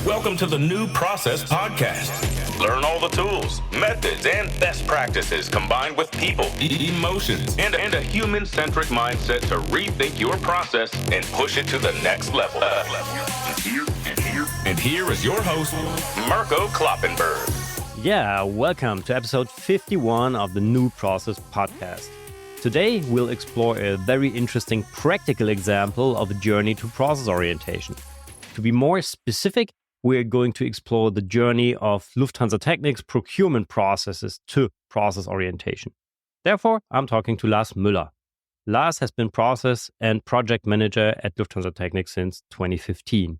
Welcome to the New Process Podcast. Learn all the tools, methods, and best practices combined with people, emotions, and a human-centric mindset to rethink your process and push it to the next level. And here is your host, Mirko Kloppenberg. Yeah, welcome to episode 51 of the New Process Podcast. Today, we'll explore a very interesting practical example of a journey to process orientation. To be more specific, we're going to explore the journey of Lufthansa Technik's procurement processes to process orientation. Therefore, I'm talking to Lars Müller. Lars has been process and project manager at Lufthansa Technik since 2015.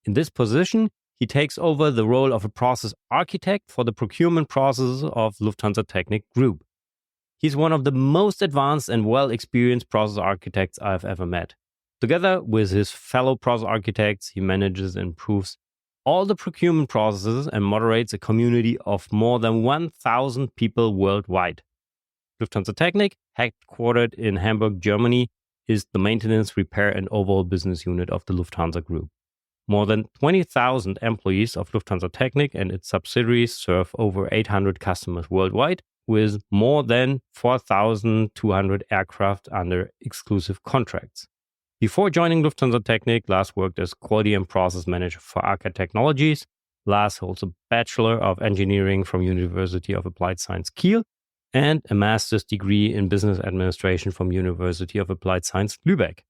In this position, he takes over the role of a process architect for the procurement processes of Lufthansa Technik Group. He's one of the most advanced and well-experienced process architects I've ever met. Together with his fellow process architects, he manages and improves all the procurement processes and moderates a community of more than 1,000 people worldwide. Lufthansa Technik, headquartered in Hamburg, Germany, is the maintenance, repair, and overall business unit of the Lufthansa Group. More than 20,000 employees of Lufthansa Technik and its subsidiaries serve over 800 customers worldwide, with more than 4,200 aircraft under exclusive contracts. Before joining Lufthansa Technik, Lars worked as quality and process manager for ARCA Technologies. Lars holds a Bachelor of Engineering from University of Applied Science Kiel and a master's degree in business administration from University of Applied Science Lübeck.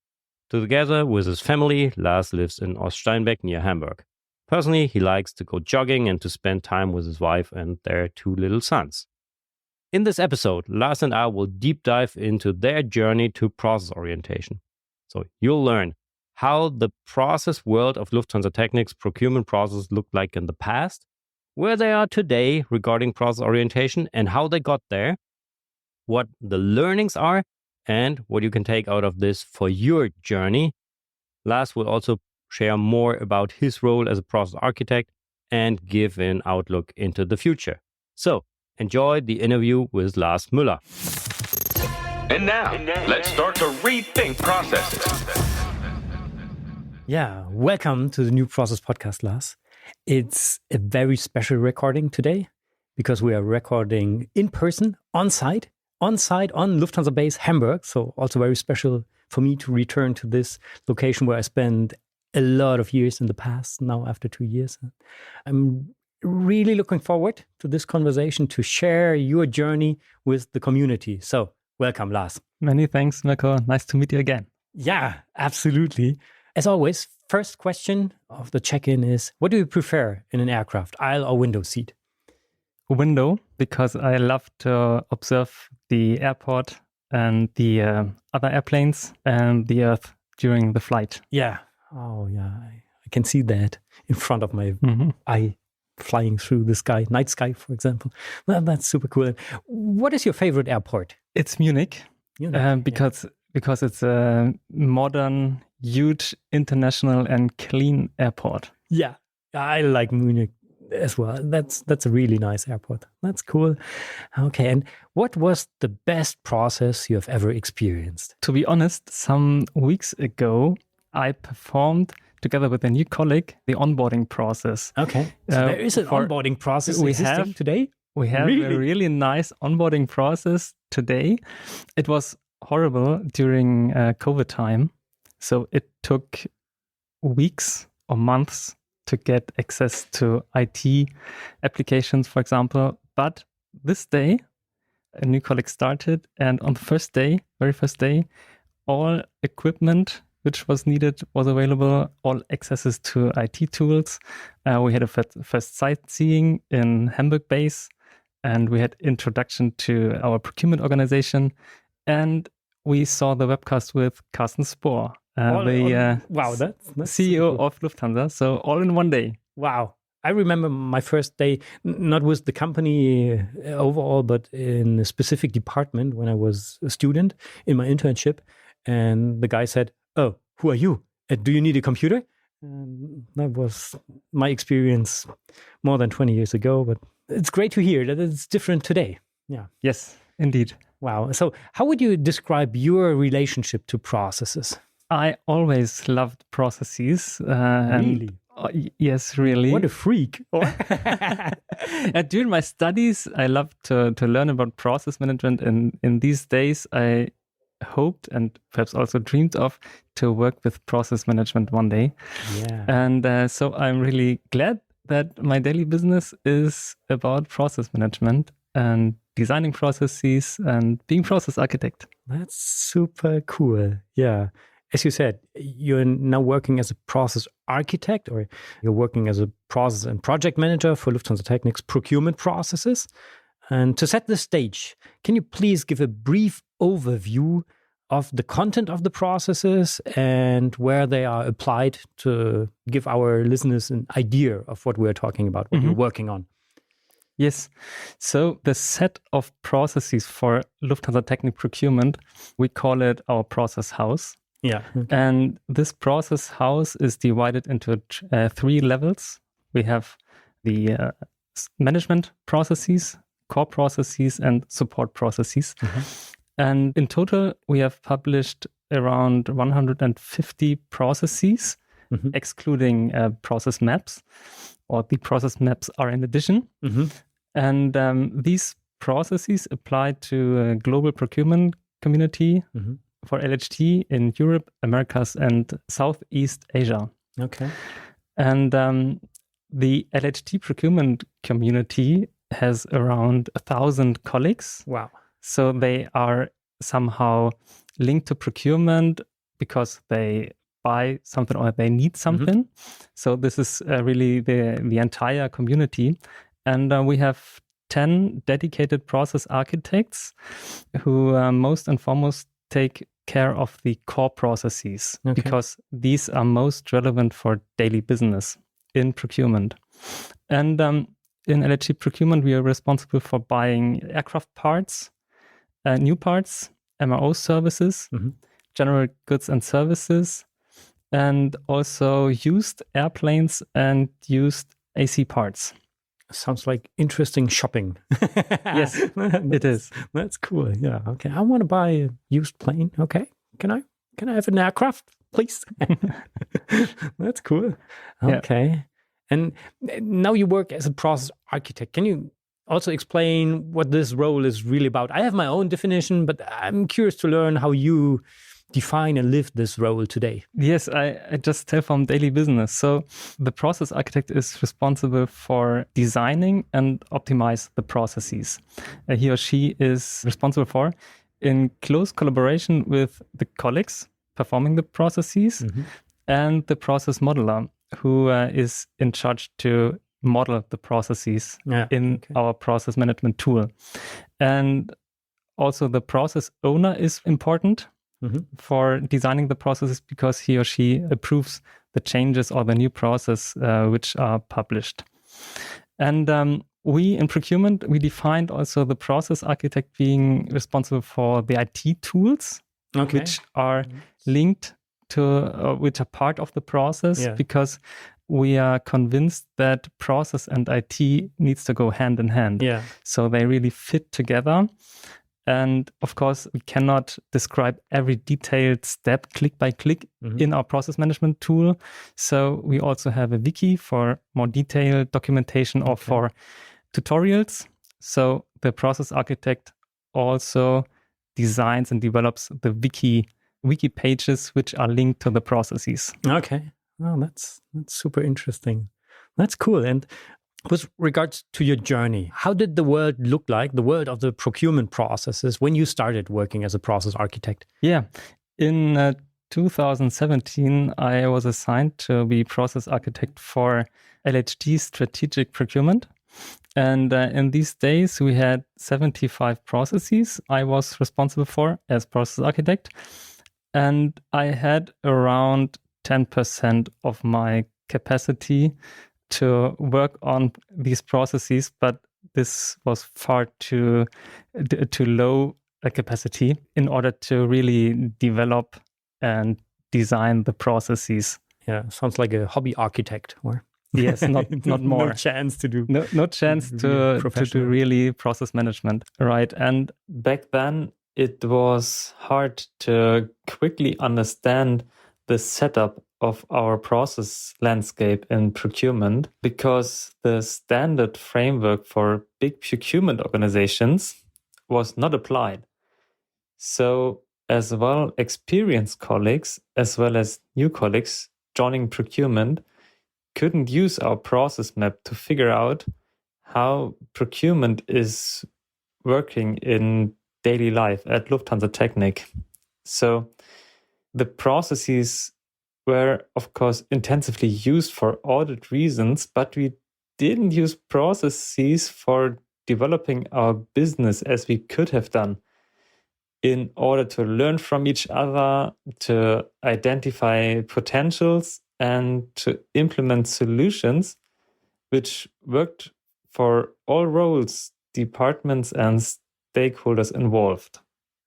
Together with his family, Lars lives in Oststeinbeck near Hamburg. Personally, he likes to go jogging and to spend time with his wife and their 2 little sons. In this episode, Lars and I will deep dive into their journey to process orientation. So you'll learn how the process world of Lufthansa Technik's procurement process looked like in the past, where they are today regarding process orientation and how they got there, what the learnings are, and what you can take out of this for your journey. Lars will also share more about his role as a process architect and give an outlook into the future. So enjoy the interview with Lars Müller. And now, let's start to rethink processes. Yeah, welcome to the New Process Podcast, Lars. It's a very special recording today because we are recording in person, on site on Lufthansa base Hamburg. So also very special for me to return to this location where I spent a lot of years in the past, now after 2 years. I'm really looking forward to this conversation, to share your journey with the community. So welcome, Lars. Many thanks, Mirko. Nice to meet you again. Yeah, absolutely. As always, first question of the check-in is, what do you prefer in an aircraft, aisle or window seat? Window, because I love to observe the airport and the other airplanes and the earth during the flight. Yeah. Oh, yeah. I can see that in front of my eye flying through the sky, night sky, for example. Well, that's super cool. What is your favorite airport? It's Munich, because it's a modern, huge, international and clean airport. Yeah, I like Munich as well. That's a really nice airport. That's cool. Okay, and what was the best process you have ever experienced? To be honest, some weeks ago, I performed together with a new colleague the onboarding process. Okay, so there is an onboarding process existing today? We have a really nice onboarding process today. It was horrible during COVID time. So it took weeks or months to get access to IT applications, for example. But this day, a new colleague started. And on the very first day, all equipment which was needed was available, all accesses to IT tools. We had a first sightseeing in Hamburg base. And we had introduction to our procurement organization, and we saw the webcast with Carsten Spohr, that's CEO of Lufthansa. So all in one day. Wow. I remember my first day, not with the company overall, but in a specific department when I was a student in my internship. And the guy said, "Oh, who are you? Do you need a computer?" And that was my experience more than 20 years ago, but it's great to hear that it's different today. Yeah. Yes, indeed. Wow. So how would you describe your relationship to processes? I always loved processes. Really? Yes, really. What a freak. During my studies, I loved to learn about process management. And in these days, I hoped and perhaps also dreamed of to work with process management one day. Yeah. And so I'm really glad that my daily business is about process management and designing processes and being process architect. That's super cool. Yeah. As you said, you're now working as a process architect, or you're working as a process and project manager for Lufthansa Technik's procurement processes. And to set the stage, can you please give a brief overview of the content of the processes and where they are applied to give our listeners an idea of what we're talking about, what you're working on? Yes. So the set of processes for Lufthansa Technik procurement, we call it our process house. Yeah. Okay. And this process house is divided into 3 levels. We have the management processes, core processes, and support processes. And in total, we have published around 150 processes, excluding process maps, or the process maps are in addition. And these processes apply to a global procurement community for LHT in Europe, Americas, and Southeast Asia. Okay. And the LHT procurement community has around 1,000 colleagues. Wow. So they are somehow linked to procurement because they buy something or they need something. So this is really the entire community. And we have 10 dedicated process architects who most and foremost take care of the core processes, because these are most relevant for daily business in procurement. And in LHT procurement, we are responsible for buying aircraft parts, new parts, MRO services, general goods and services, and also used airplanes and used AC parts. Sounds like interesting shopping. Yes, it is. That's cool. Yeah. Okay. I want to buy a used plane. Okay. Can I have an aircraft, please? That's cool. Okay. Yeah. And now you work as a process architect. Can you also explain what this role is really about? I have my own definition, but I'm curious to learn how you define and live this role today. Yes, I just tell from daily business. So the process architect is responsible for designing and optimize the processes. He or she is responsible for, in close collaboration with the colleagues performing the processes and the process modeler, who is in charge to model the processes in our process management tool. And also the process owner is important for designing the processes, because he or she approves the changes or the new process which are published. And we in procurement, we defined also the process architect being responsible for the IT tools, which are linked to, which are part of the process, because we are convinced that process and IT needs to go hand in hand. So they really fit together. And of course, we cannot describe every detailed step click by click in our process management tool. So we also have a wiki for more detailed documentation or for tutorials. So the process architect also designs and develops the wiki pages which are linked to the processes. Okay. Well, that's super interesting. That's cool. And with regards to your journey, how did the world look like, the world of the procurement processes, when you started working as a process architect? Yeah. In 2017, I was assigned to be process architect for LHT strategic procurement. And in these days, we had 75 processes I was responsible for as process architect. And I had around 10% of my capacity to work on these processes, but this was far too low a capacity in order to really develop and design the processes. Yeah, sounds like a hobby architect, or yes, not more. No chance to do. No chance to do really process management, right? And back then, it was hard to quickly understand the setup of our process landscape in procurement because the standard framework for big procurement organizations was not applied. So as well, experienced colleagues as well as new colleagues joining procurement couldn't use our process map to figure out how procurement is working in daily life at Lufthansa Technik. So the processes were, of course, intensively used for audit reasons, but we didn't use processes for developing our business as we could have done in order to learn from each other, to identify potentials, and to implement solutions which worked for all roles, departments, and stakeholders involved.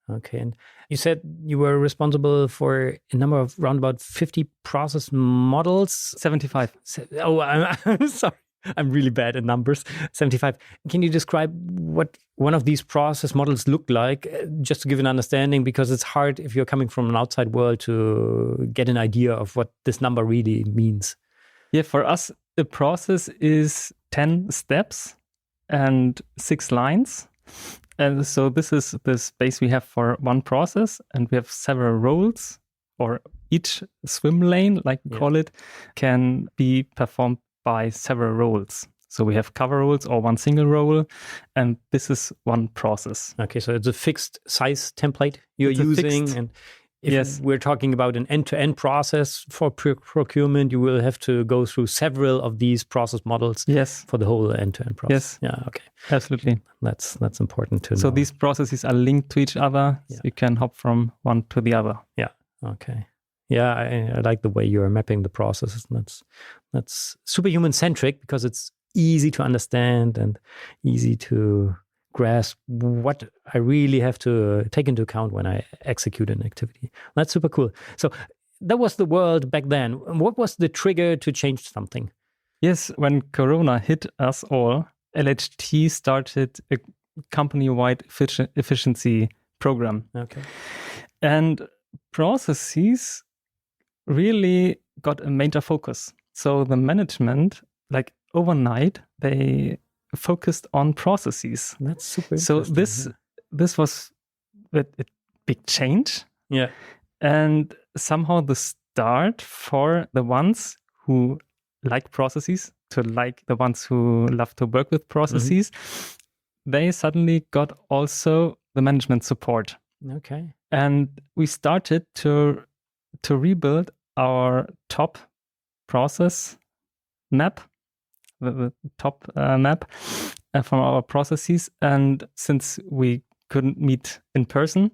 Okay. And you said you were responsible for a number of around about 50 process models. 75. Oh, I'm sorry. I'm really bad at numbers. 75. Can you describe what one of these process models looked like, just to give an understanding? Because it's hard if you're coming from an outside world to get an idea of what this number really means. Yeah, for us, the process is 10 steps and 6 lines. And so this is the space we have for one process, and we have several roles, or each swim lane, like we call it, can be performed by several roles. So we have cover roles or one single role, and this is one process. Okay, so it's a fixed size template you're using. And if we're talking about an end-to-end process for procurement, you will have to go through several of these process models for the whole end-to-end process. Yes. Yeah, okay. Absolutely. That's important to know. So these processes are linked to each other. So you can hop from one to the other. Yeah, okay. Yeah, I like the way you're mapping the processes. That's superhuman centric because it's easy to understand and easy to grasp what I really have to take into account when I execute an activity. That's super cool. So that was the world back then. What was the trigger to change something? Yes, when Corona hit us all, LHT started a company-wide efficiency program. Okay. And processes really got a major focus. So the management, like overnight, they focused on processes. That's super so interesting. this was a big change. Yeah. And somehow the start for the ones who like processes, to like the ones who love to work with processes, they suddenly got also the management support. Okay. And we started to rebuild our top process map, the top map from our processes. And since we couldn't meet in person,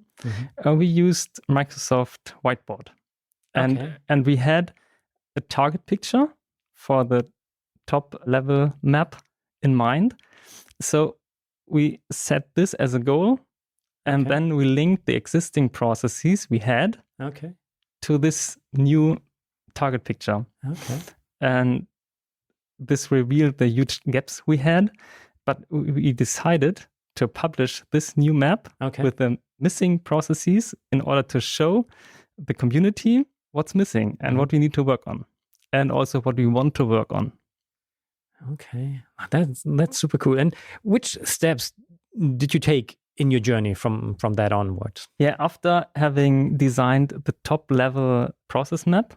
we used Microsoft Whiteboard. And we had a target picture for the top level map in mind. So we set this as a goal, and then we linked the existing processes we had to this new target picture. Okay. And this revealed the huge gaps we had, but we decided to publish this new map with the missing processes in order to show the community what's missing and what we need to work on, and also what we want to work on. Okay, that's super cool. And which steps did you take in your journey from that onwards? Yeah, after having designed the top level process map,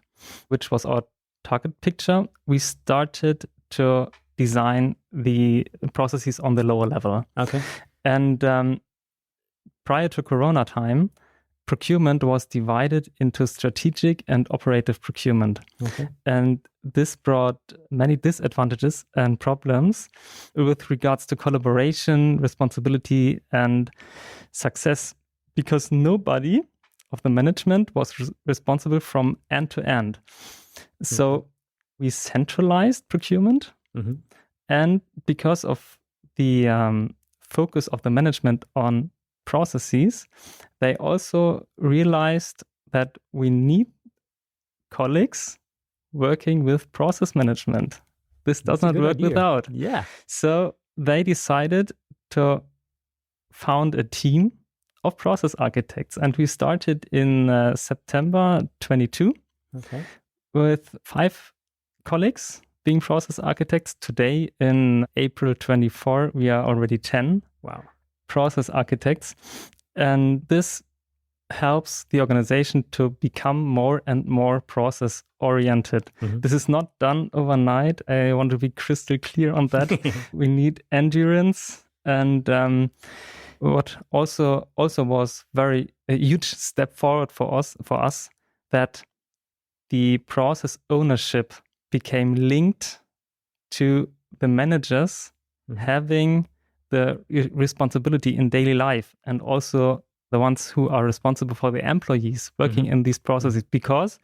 which was our target picture, we started to design the processes on the lower level. Okay. And prior to Corona time, procurement was divided into strategic and operative procurement. Okay. And this brought many disadvantages and problems with regards to collaboration, responsibility, and success, because nobody of the management was responsible from end to end. So we centralized procurement. And because of the focus of the management on processes, they also realized that we need colleagues working with process management. This does not work without. Yeah. So they decided to found a team of process architects, and we started in September 22. Okay. with 5 colleagues being process architects. Today, in April 24, we are already 10 process architects. And this helps the organization to become more and more process oriented. This is not done overnight. I want to be crystal clear on that. We need endurance. And what also was a huge step forward for us that the process ownership became linked to the managers having the responsibility in daily life, and also the ones who are responsible for the employees working in these processes. Because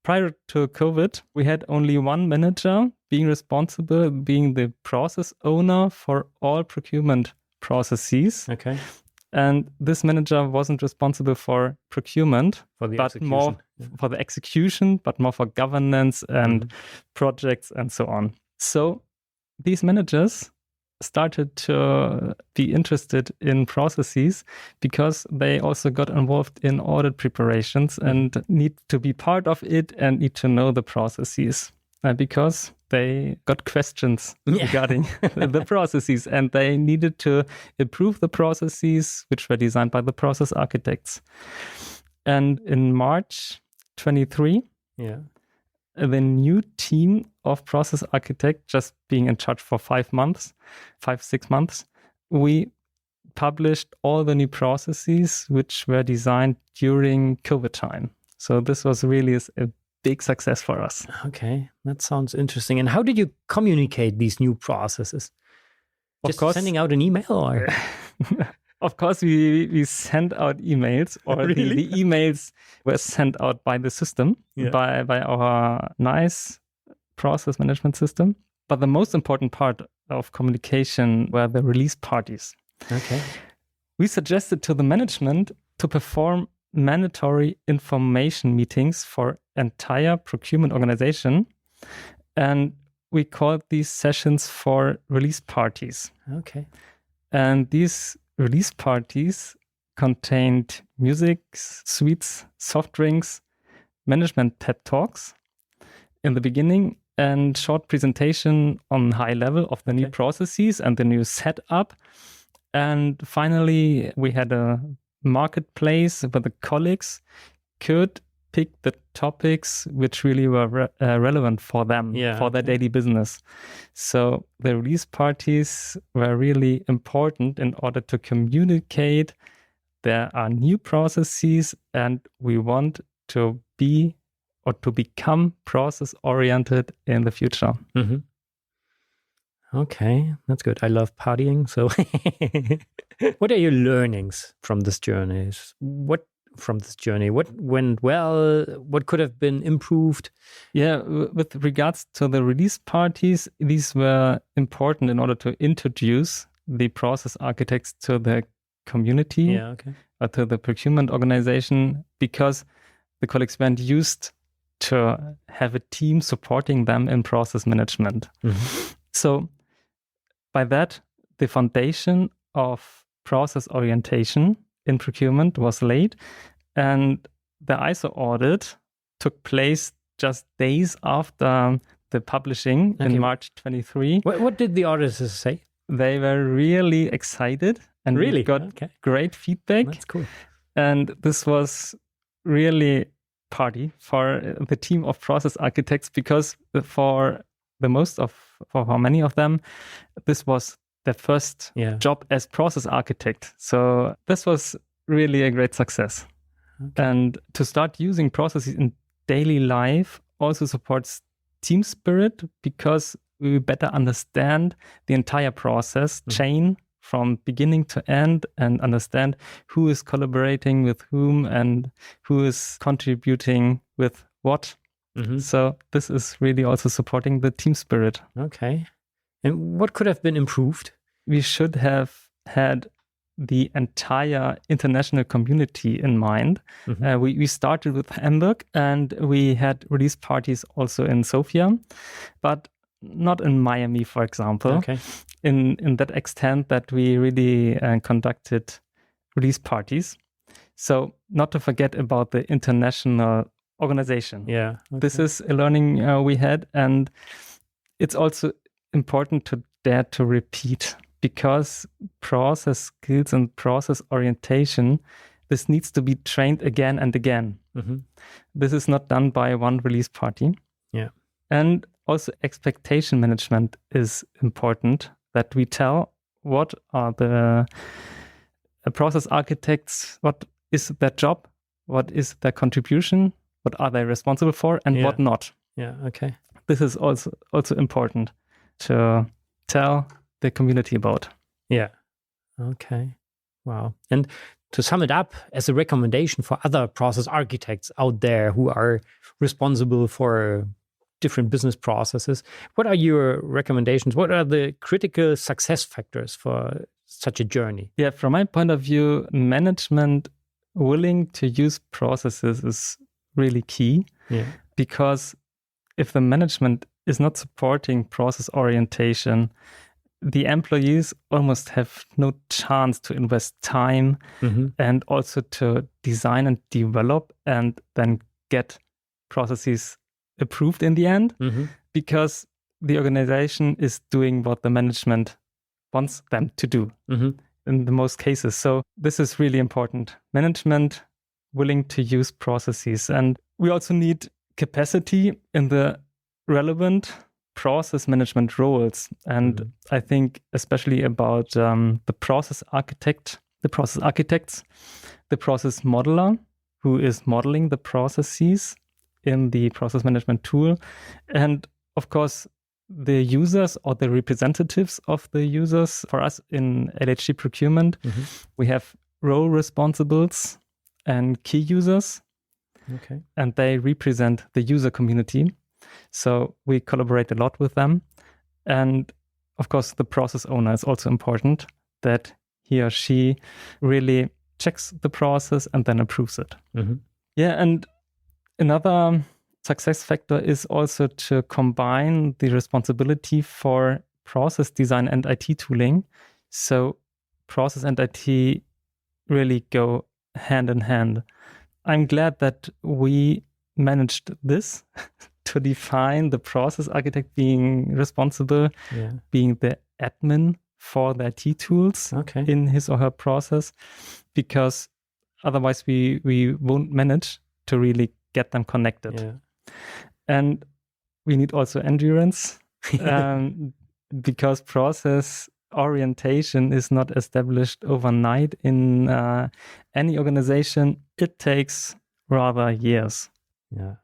prior to COVID, we had only one manager being responsible, being the process owner for all procurement processes. Okay. And this manager wasn't responsible for procurement, For the but execution. more for the execution, but more for governance and projects and so on. So these managers started to be interested in processes because they also got involved in audit preparations and need to be part of it and need to know the processes. Because they got questions regarding the processes, and they needed to improve the processes which were designed by the process architects. And in March 23, the new team of process architects, just being in charge for 6 months, we published all the new processes which were designed during COVID time. So this was really a big success for us. Okay, that sounds interesting. And how did you communicate these new processes? Just sending out an email, or? Of course, we sent out emails, or the emails were sent out by the system, by our nice process management system. But the most important part of communication were the release parties. Okay. We suggested to the management to perform mandatory information meetings for entire procurement organization, and we called these sessions for release parties. Okay. And these release parties contained music, sweets, soft drinks, management TED talks in the beginning, and short presentation on high level of the new processes and the new setup. And finally, we had a marketplace where the colleagues could pick the topics which really were relevant for them, for their daily business. So the release parties were really important in order to communicate there are new processes and we want to be or to become process oriented in the future. Okay, that's good. I love partying. So what are your learnings from this journey? What went well? What could have been improved? Yeah, with regards to the release parties, these were important in order to introduce the process architects to the community, or to the procurement organization, because the colleagues weren't used to have a team supporting them in process management. So by that, the foundation of process orientation in procurement was laid, and the ISO audit took place just days after the publishing in March 23. What did the auditors say? They were really excited and really got great feedback. That's cool. And this was really party for the team of process architects, because for many of them, this was their first job as process architect. So this was really a great success. And to start using processes in daily life also supports team spirit, because we better understand the entire process chain from beginning to end and understand who is collaborating with whom and who is contributing with what. So this is really also supporting the team spirit. Okay. And what could have been improved? We should have had the entire international community in mind. We started with Hamburg, and we had release parties also in Sofia, but not in Miami, for example. In that extent that we really conducted release parties. So not to forget about the international organization. Yeah. Okay. This is a learning we had, and it's also important to dare to repeat, because process skills and process orientation, this needs to be trained again and again. Mm-hmm. This is not done by one release party. Yeah. And also expectation management is important, that we tell what are the process architects, what is their job, what is their contribution, what are they responsible for, and what not. Yeah, okay. This is also important to tell the community about. Yeah. Okay. Wow. And to sum it up, as a recommendation for other process architects out there who are responsible for different business processes, what are your recommendations? What are the critical success factors for such a journey? Yeah, from my point of view, management willing to use processes is really key. Yeah. Because if the management is not supporting process orientation, the employees almost have no chance to invest time and also to design and develop and then get processes approved in the end, because the organization is doing what the management wants them to do in the most cases. So this is really important. Management willing to use processes. And we also need capacity in the relevant process management roles. And I think especially about the process architect, the process architects, the process modeler, who is modeling the processes in the process management tool. And of course, the users or the representatives of the users. For us in LHG procurement, we have role responsibles and key users. Okay. And they represent the user community. So we collaborate a lot with them. And of course, the process owner is also important, that he or she really checks the process and then approves it. Yeah, and another success factor is also to combine the responsibility for process design and IT tooling. So process and IT really go hand in hand. I'm glad that we managed this to define the process architect being responsible, being the admin for the IT tools in his or her process, because otherwise we won't manage to really get them connected. Yeah. And we need also endurance because process orientation is not established overnight in any organization. It takes rather years. Yeah,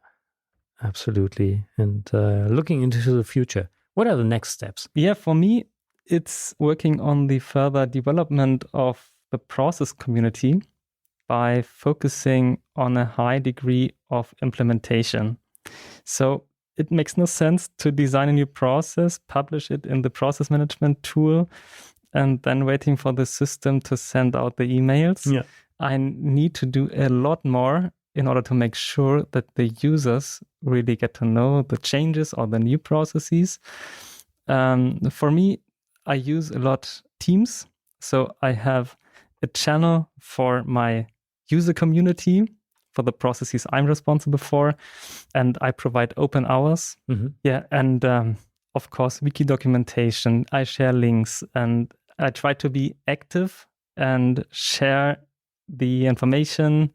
absolutely. And looking into the future, what are the next steps? Yeah, for me, it's working on the further development of the process community by focusing on a high degree of implementation. So it makes no sense to design a new process, publish it in the process management tool, and then waiting for the system to send out the emails. Yeah. I need to do a lot more in order to make sure that the users really get to know the changes or the new processes. For me, I use a lot Teams. So I have a channel for my user community, for the processes I'm responsible for, and I provide open hours. Yeah, and of course, wiki documentation. I share links, and I try to be active and share the information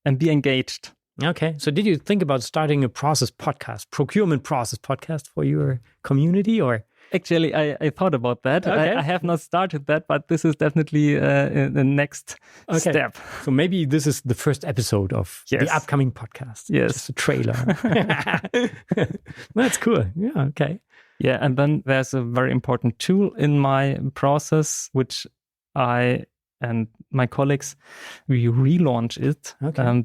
and be engaged. Okay. So did you think about starting a process podcast, procurement process podcast for your community, or? Actually, I thought about that. Okay. I have not started that, but this is definitely the next step. So maybe this is the first episode of the upcoming podcast. Yes. Just a trailer. That's cool. Yeah, okay. Yeah, and then there's a very important tool in my process, which I and my colleagues, we relaunch it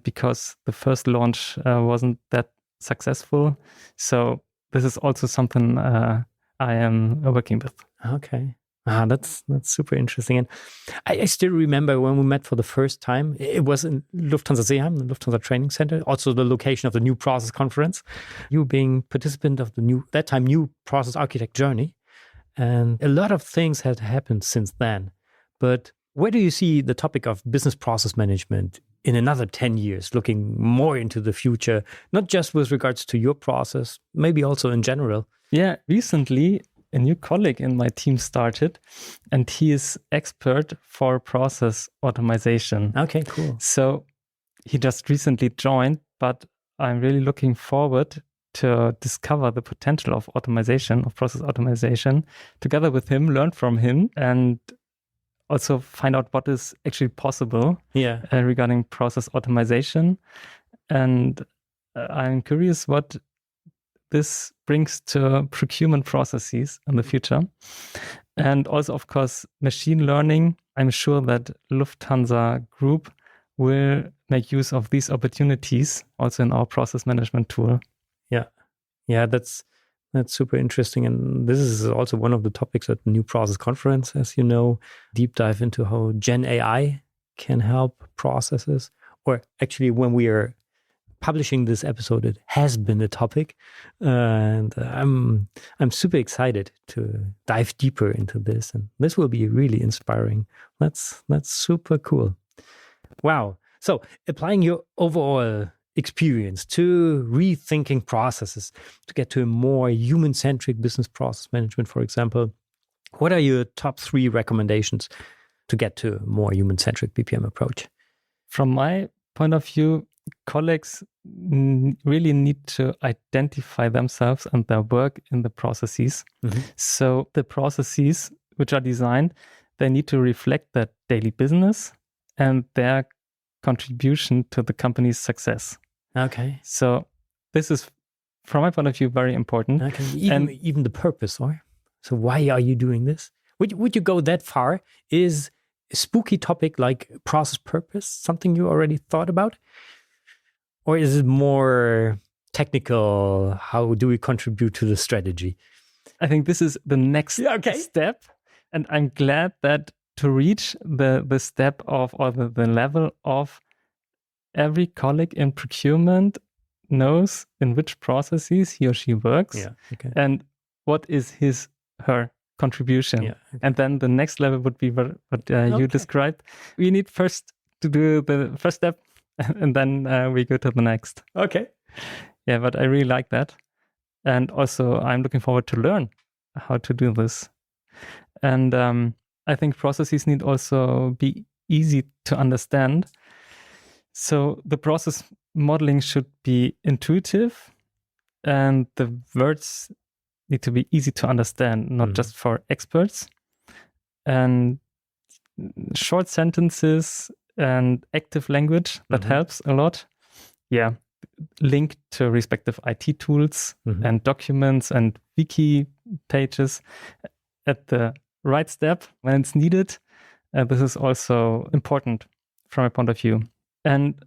because the first launch wasn't that successful. So this is also something I am working with. Okay. That's super interesting. And I still remember when we met for the first time, it was in Lufthansa Seeheim, the Lufthansa Training Center, also the location of the new process conference. You being participant of the new process architect journey. And a lot of things had happened since then. But where do you see the topic of business process management in another 10 years, looking more into the future, not just with regards to your process, maybe also in general? Yeah, recently a new colleague in my team started, and he is expert for process automation. Okay, cool. So he just recently joined, but I'm really looking forward to discover the potential of automation, of process automation, together with him, learn from him, and also find out what is actually possible regarding process automation. And I'm curious what this brings to procurement processes in the future. And also, of course, machine learning. I'm sure that Lufthansa Group will make use of these opportunities also in our process management tool. Yeah, that's super interesting. And this is also one of the topics at the New Process Conference, as you know, deep dive into how Gen AI can help processes. Or actually, when we are publishing this episode, it has been a topic. And I'm super excited to dive deeper into this. And this will be really inspiring. That's super cool. Wow. So applying your overall experience to rethinking processes to get to a more human-centric business process management, for example, what are your top 3 recommendations to get to a more human-centric BPM approach? From my point of view, colleagues really need to identify themselves and their work in the processes. Mm-hmm. So the processes which are designed, they need to reflect their daily business and their contribution to the company's success. Okay. So this is, from my point of view, very important. Okay. Even the purpose, or so why are you doing this? Would you go that far? Is a spooky topic like process purpose something you already thought about? Or is it more technical? How do we contribute to the strategy? I think this is the next step. And I'm glad that to reach the step of, or the level of, every colleague in procurement knows in which processes he or she works and what is her contribution. Yeah, okay. And then the next level would be what you described. We need first to do the first step and then we go to the next. Okay. Yeah, but I really like that. And also I'm looking forward to learn how to do this. And I think processes need also be easy to understand. So the process modeling should be intuitive and the words need to be easy to understand, not just for experts. And short sentences and active language, that helps a lot. Yeah, linked to respective IT tools and documents and wiki pages at the right step when it's needed. This is also important from my point of view. And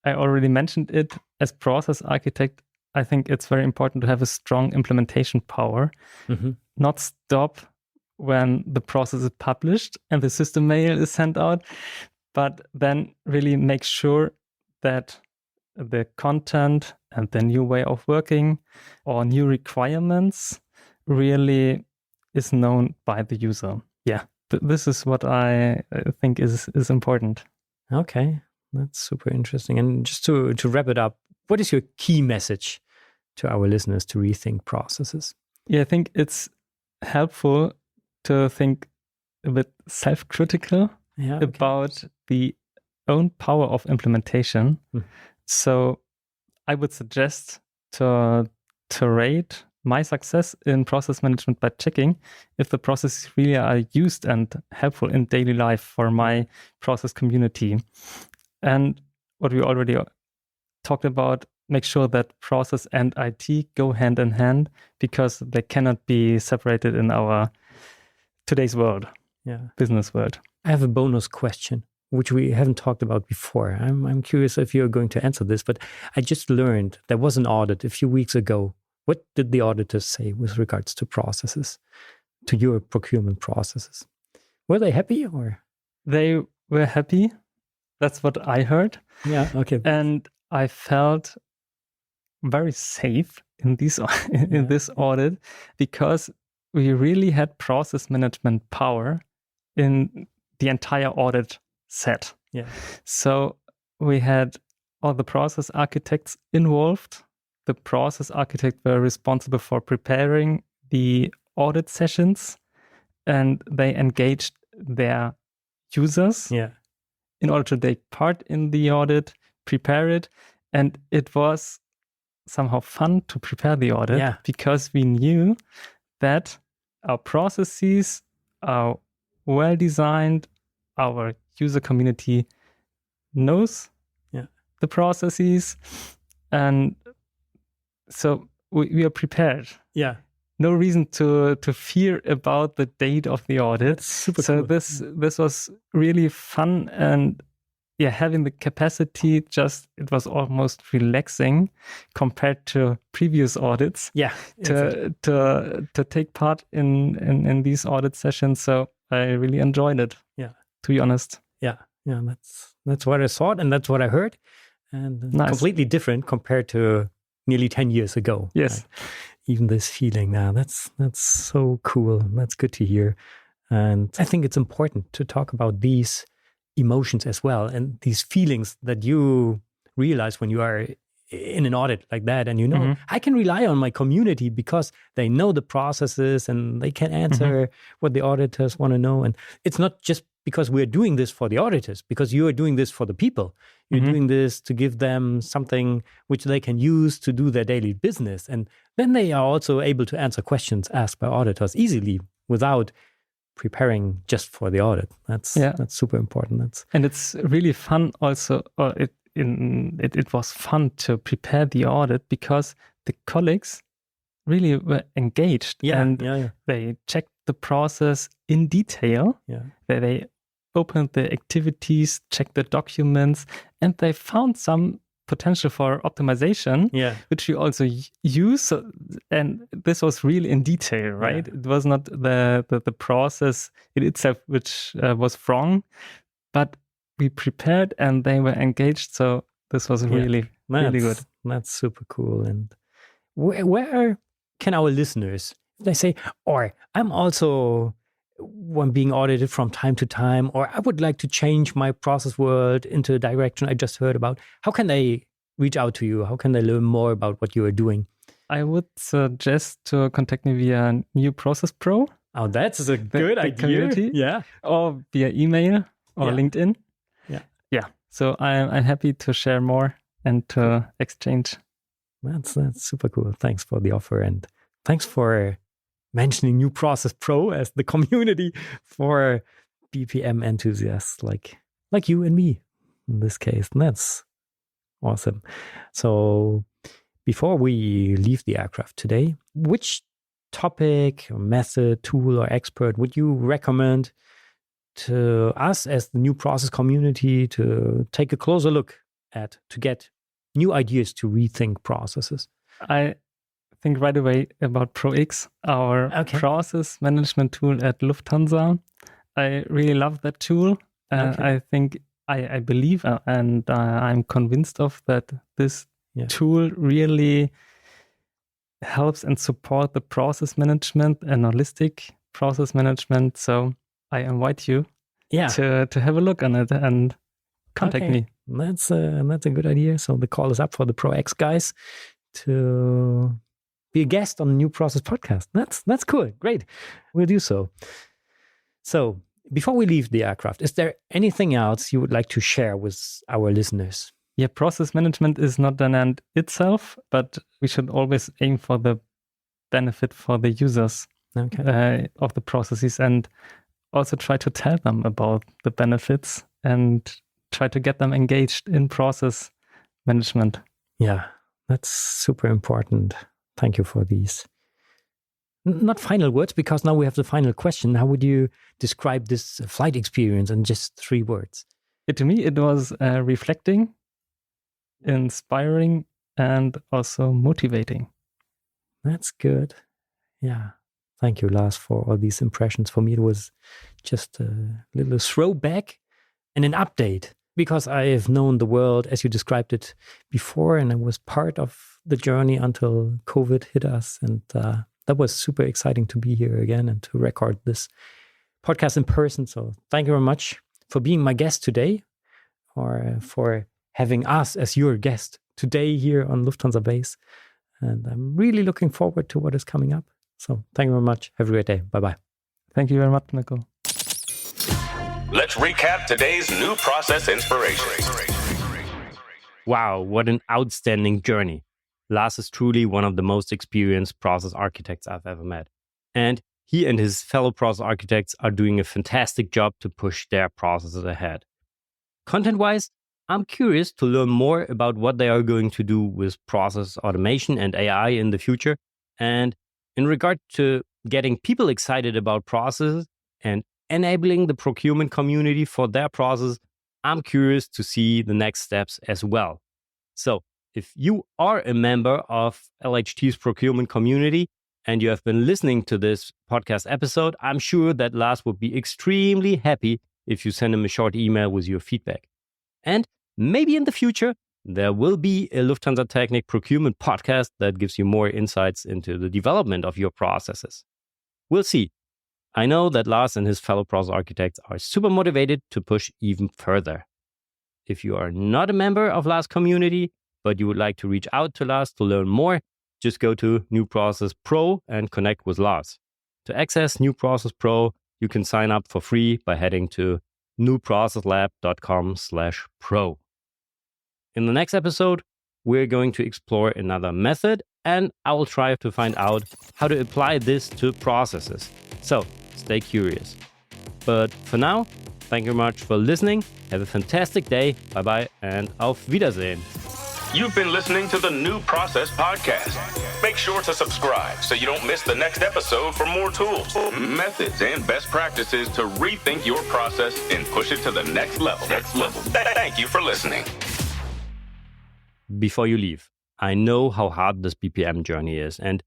I already mentioned it, as process architect, I think it's very important to have a strong implementation power, not stop when the process is published and the system mail is sent out, but then really make sure that the content and the new way of working or new requirements really is known by the user. Yeah, this is what I think is important. Okay. That's super interesting. And just to wrap it up, what is your key message to our listeners to rethink processes? Yeah, I think it's helpful to think a bit self-critical about the own power of implementation. So I would suggest to rate my success in process management by checking if the processes really are used and helpful in daily life for my process community. And what we already talked about, make sure that process and IT go hand in hand because they cannot be separated in our today's world, business world. I have a bonus question, which we haven't talked about before. I'm curious if you're going to answer this, but I just learned there was an audit a few weeks ago. What did the auditors say with regards to processes, to your procurement processes? Were they happy or? They were happy. That's what I heard. Yeah, okay. And I felt very safe in this audit because we really had process management power in the entire audit set. Yeah. So we had all the process architects involved. The process architects were responsible for preparing the audit sessions, and they engaged their users in order to take part in the audit, prepare it. And it was somehow fun to prepare the audit because we knew that our processes are well designed, our user community knows the processes, and so we are prepared. No reason to fear about the date of the audit. That's super so cool. This was really fun, and having the capacity, it was almost relaxing compared to previous audits. To take part in these audit sessions. So I really enjoyed it. To be honest. That's what I thought, and that's what I heard, and completely different compared to nearly 10 years ago. Yes. Even this feeling now, that's so cool. That's good to hear. And I think it's important to talk about these emotions as well, and these feelings that you realize when you are in an audit like that, and I can rely on my community because they know the processes and they can answer what the auditors want to know. And it's not just because we're doing this for the auditors, because you are doing this for the people. You're doing this to give them something which they can use to do their daily business. And then they are also able to answer questions asked by auditors easily without preparing just for the audit. That's super important. And it's really fun also, it was fun to prepare the audit because the colleagues really were engaged they checked the process in detail. They opened the activities, checked the documents, and they found some potential for optimization, which we also use. And this was really in detail, right? It was not the process in itself which was wrong, but we prepared and they were engaged. So this was really good. That's super cool. And where can our listeners, they say, or I'm also one being audited from time to time, or I would like to change my process world into a direction I just heard about, how can they reach out to you? How can they learn more about what you are doing? I would suggest to contact me via New Process Pro. Oh, that's a good idea. Community. Or via email or LinkedIn. So I'm happy to share more and to exchange. That's super cool. Thanks for the offer, and thanks for mentioning New Process Pro as the community for BPM enthusiasts like you and me in this case. And that's awesome. So before we leave the aircraft today, which topic, or method, tool, or expert would you recommend to us as the New Process community to take a closer look at, to get new ideas to rethink processes? I think right away about ProX, our process management tool at Lufthansa. I really love that tool. I think, I believe, and I'm convinced of that this tool really helps and support the process management and holistic process management. So I invite you to have a look on it and contact me. That's a good idea. So the call is up for the ProX guys to be a guest on the New Process podcast. That's cool. Great. We'll do so. So before we leave the aircraft, is there anything else you would like to share with our listeners? Process management is not an end itself, but we should always aim for the benefit for the users of the processes, and also try to tell them about the benefits and try to get them engaged in process management. Yeah, that's super important. Thank you for these. Not final words, because now we have the final question. How would you describe this flight experience in just 3 words? To me, it was reflecting, inspiring, and also motivating. That's good. Yeah. Thank you, Lars, for all these impressions. For me, it was just a little throwback and an update, because I have known the world as you described it before, and I was part of the journey until COVID hit us. And that was super exciting to be here again and to record this podcast in person. So thank you very much for being my guest today, or for having us as your guest today here on Lufthansa Base. And I'm really looking forward to what is coming up. So thank you very much. Have a great day. Bye-bye. Thank you very much, Nico. Let's recap today's new process inspiration. Wow, what an outstanding journey. Lars is truly one of the most experienced process architects I've ever met. And he and his fellow process architects are doing a fantastic job to push their processes ahead. Content-wise, I'm curious to learn more about what they are going to do with process automation and AI in the future. And in regard to getting people excited about processes and enabling the procurement community for their process, I'm curious to see the next steps as well. So if you are a member of LHT's procurement community and you have been listening to this podcast episode, I'm sure that Lars would be extremely happy if you send him a short email with your feedback. And maybe in the future, there will be a Lufthansa Technik procurement podcast that gives you more insights into the development of your processes. We'll see. I know that Lars and his fellow process architects are super motivated to push even further. If you are not a member of Lars' community, but you would like to reach out to Lars to learn more, just go to New Process Pro and connect with Lars. To access New Process Pro, you can sign up for free by heading to newprocesslab.com/pro. In the next episode, we're going to explore another method, and I will try to find out how to apply this to processes. So stay curious. But for now, thank you very much for listening. Have a fantastic day. Bye-bye and auf Wiedersehen. You've been listening to the New Process Podcast. Make sure to subscribe so you don't miss the next episode for more tools, methods, and best practices to rethink your process and push it to the next level. Thank you for listening. Before you leave, I know how hard this BPM journey is, and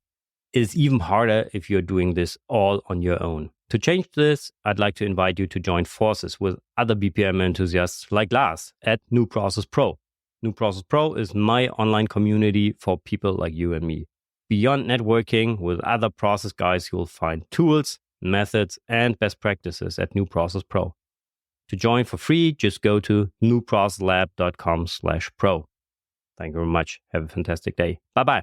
it is even harder if you're doing this all on your own. To change this, I'd like to invite you to join forces with other BPM enthusiasts like Lars at New Process Pro. New Process Pro is my online community for people like you and me. Beyond networking with other process guys, you'll find tools, methods, and best practices at New Process Pro. To join for free, just go to newprocesslab.com/pro. Thank you very much. Have a fantastic day. Bye-bye.